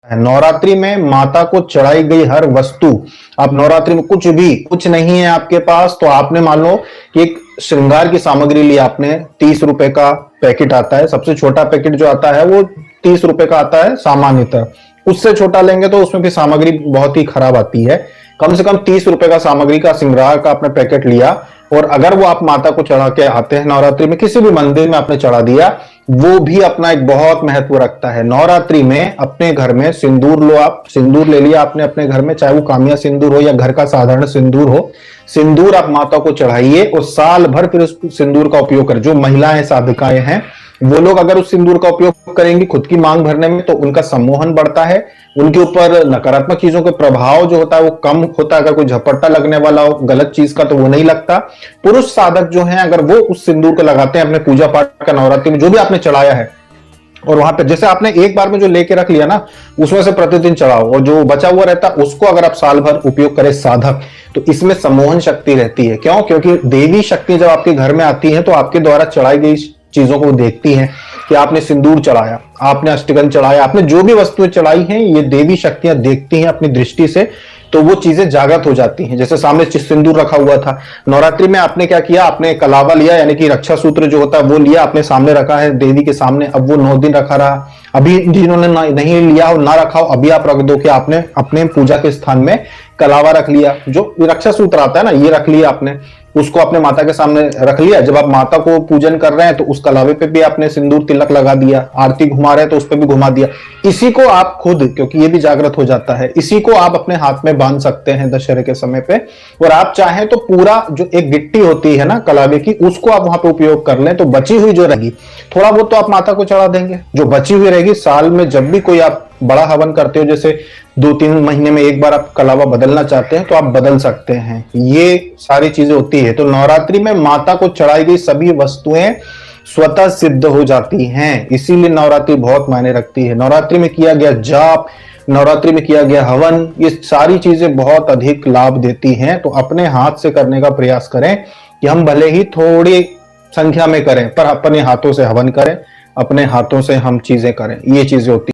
नवरात्रि में माता को चढ़ाई गई हर वस्तु, आप नवरात्रि में कुछ नहीं है आपके पास, तो आपने मान लो कि एक श्रृंगार की सामग्री ली आपने, 30 रुपए का पैकेट आता है, सबसे छोटा पैकेट जो आता है वो 30 रुपए का आता है सामान्यतः। उससे छोटा लेंगे तो उसमें भी सामग्री बहुत ही खराब आती है। कम से कम 30 रुपए का सामग्री का श्रृंगार का आपने पैकेट लिया, और अगर वो आप माता को चढ़ा के आते हैं नवरात्रि में, किसी भी मंदिर में आपने चढ़ा दिया, वो भी अपना एक बहुत महत्व रखता है। नवरात्रि में अपने घर में सिंदूर लो, आप सिंदूर ले लिया आपने अपने घर में, चाहे वो कामिया सिंदूर हो या घर का साधारण सिंदूर हो, सिंदूर आप माता को चढ़ाइए और साल भर फिर उस सिंदूर का उपयोग करें। जो महिलाएं साधकाएं हैं वो लोग अगर उस सिंदूर का उपयोग करेंगी खुद की मांग भरने में, तो उनका सम्मोहन बढ़ता है, उनके ऊपर नकारात्मक चीजों के प्रभाव जो होता है वो कम होता है। अगर कोई झपट्टा लगने वाला हो गलत चीज का तो वो नहीं लगता। पुरुष साधक जो हैं अगर वो उस सिंदूर को लगाते हैं अपने पूजा पाठ का नवरात्रि में, जो भी आपने चढ़ाया है, और वहां पे जैसे आपने एक बार में जो लेके रख लिया ना, उसमें से प्रतिदिन चढ़ाओ, और जो बचा हुआ रहता है उसको अगर आप साल भर उपयोग करें साधक, तो इसमें सम्मोहन शक्ति रहती है। क्यों? क्योंकि देवी शक्ति जब आपके घर में आती है तो आपके द्वारा चढ़ाई गई चीजों को वो देखती हैं कि आपने सिंदूर चढ़ाया, आपने अष्टगंध चढ़ाया, आपने जो भी वस्तुएं चढ़ाई हैं, ये देवी शक्तियां देखती हैं अपनी दृष्टि से, तो वो चीजें जागृत हो जाती हैं। जैसे सामने सिंदूर रखा हुआ था, नवरात्रि में आपने क्या किया, आपने कलावा लिया, यानी कि रक्षा सूत्र जो होता है वो लिया, आपने सामने रखा है देवी के सामने, अब वो 9 दिन रखा रहा। अभी जिन्होंने नहीं लिया हो, ना रखा हो, अभी आप रख दो कि आपने अपने पूजा के स्थान में कलावा रख लिया, जो रक्षा सूत्र आता है ना, ये रख लिया आपने, उसको अपने माता के सामने रख लिया। जब आप माता को पूजन कर रहे हैं तो उस कलावे पे भी आपने सिंदूर तिलक लगा दिया, आरती घुमा रहे हैं तो उस पे भी घुमा दिया। इसी को आप खुद, क्योंकि ये भी जागृत हो जाता है, इसी को आप अपने हाथ में बांध सकते हैं दशहरे के समय पे। और आप चाहें तो पूरा जो एक गिट्टी होती है ना कलावे की, उसको आप वहां पे उपयोग कर लें, तो बची हुई जो रहेगी थोड़ा बहुत तो आप माता को चढ़ा देंगे, जो बची हुई रहेगी साल में जब भी कोई आप बड़ा हवन करते हो, जैसे 2-3 महीने में एक बार आप कलावा बदलना चाहते हैं तो आप बदल सकते हैं। ये सारी चीजें होती है। तो नवरात्रि में माता को चढ़ाई गई सभी वस्तुएं स्वतः सिद्ध हो जाती हैं, इसीलिए नवरात्रि बहुत मायने रखती है। नवरात्रि में किया गया जाप, नवरात्रि में किया गया हवन, ये सारी चीजें बहुत अधिक लाभ देती हैं। तो अपने हाथ से करने का प्रयास करें कि हम भले ही थोड़ी संख्या में करें पर अपने हाथों से हवन करें, अपने हाथों से हम चीजें करें, ये चीजें होती